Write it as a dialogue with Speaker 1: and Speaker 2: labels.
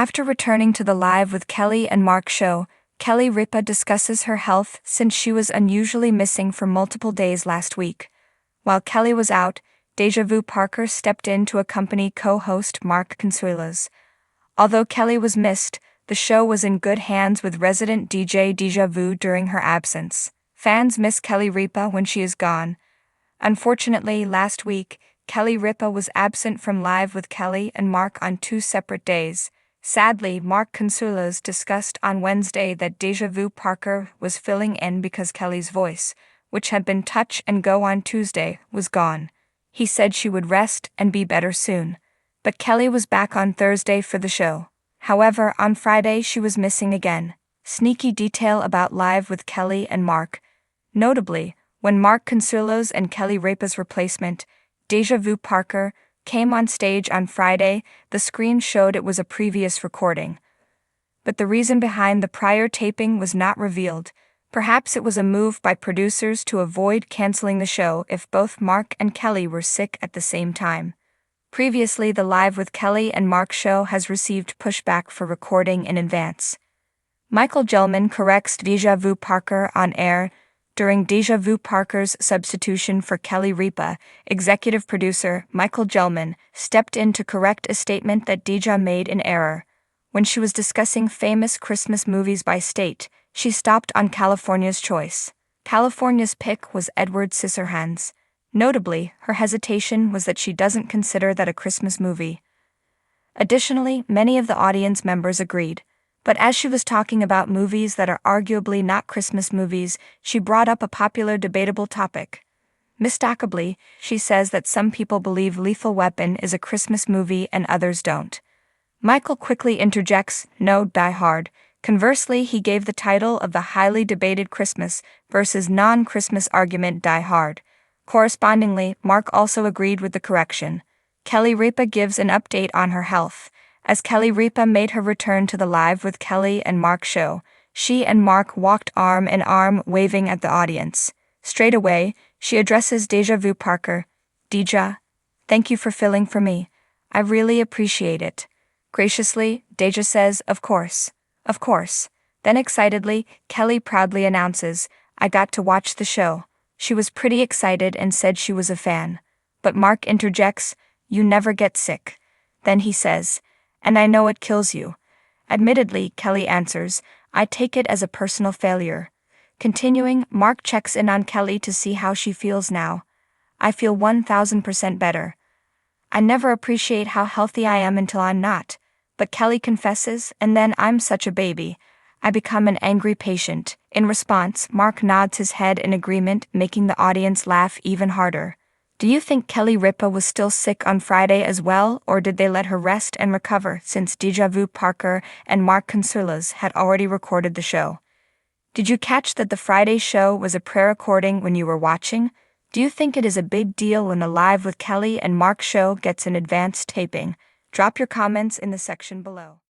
Speaker 1: After returning to the Live with Kelly and Mark show, Ripa discusses her health since she was unusually missing for multiple days last week. While Kelly was out, Deja Vu Parker stepped in to accompany co-host Mark Consuelos. Although Kelly was missed, the show was in good hands with resident DJ Deja Vu during her absence. Fans miss Kelly Ripa when she is gone. Unfortunately, last week, Kelly Ripa was absent from Live with Kelly and Mark on 2 separate days. Sadly, Mark Consuelos discussed on Wednesday that Deja Vu Parker was filling in because Kelly's voice, which had been touch and go on Tuesday, was gone. He said she would rest and be better soon. But Kelly was back on Thursday for the show. However, on Friday she was missing again. Sneaky detail about Live with Kelly and Mark. Notably, when Mark Consuelos and Kelly Ripa's replacement, Deja Vu Parker, came on stage on Friday, the screen showed it was a previous recording. But the reason behind the prior taping was not revealed. Perhaps it was a move by producers to avoid canceling the show if both Mark and Kelly were sick at the same time. Previously, the Live with Kelly and Mark show has received pushback for recording in advance. Michael Gelman corrects Deja Vu Parker on air. During Deja Vu Parker's substitution for Kelly Ripa, executive producer Michael Gelman stepped in to correct a statement that Deja made in error. When she was discussing famous Christmas movies by state, she stopped on California's choice. California's pick was Edward Scissorhands. Notably, her hesitation was that she doesn't consider that a Christmas movie. Additionally, many of the audience members agreed. But as she was talking about movies that are arguably not Christmas movies, she brought up a popular debatable topic. Mistakenly, she says that some people believe Lethal Weapon is a Christmas movie and others don't. Michael quickly interjects, "No, Die Hard." Conversely, he gave the title of the highly debated Christmas versus non-Christmas argument Die Hard. Correspondingly, Mark also agreed with the correction. Kelly Ripa gives an update on her health. As Kelly Ripa made her return to the Live with Kelly and Mark show, she and Mark walked arm in arm, waving at the audience. Straight away, she addresses Deja Vu Parker. "Deja, thank you for filling for me. I really appreciate it." Graciously, Deja says, "Of course. Of course." Then excitedly, Kelly proudly announces, "I got to watch the show." She was pretty excited and said she was a fan. But Mark interjects, "You never get sick." Then he says, "And I know it kills you." Admittedly, Kelly answers, "I take it as a personal failure." Continuing, Mark checks in on Kelly to see how she feels now. "I feel 1000% better. I never appreciate how healthy I am until I'm not." But Kelly confesses, "And then I'm such a baby. I become an angry patient." In response, Mark nods his head in agreement, making the audience laugh even harder. Do you think Kelly Ripa was still sick on Friday as well, or did they let her rest and recover since Deja Vu Parker and Mark Consuelos had already recorded the show? Did you catch that the Friday show was a pre-recording when you were watching? Do you think it is a big deal when a Live with Kelly and Mark show gets an advanced taping? Drop your comments in the section below.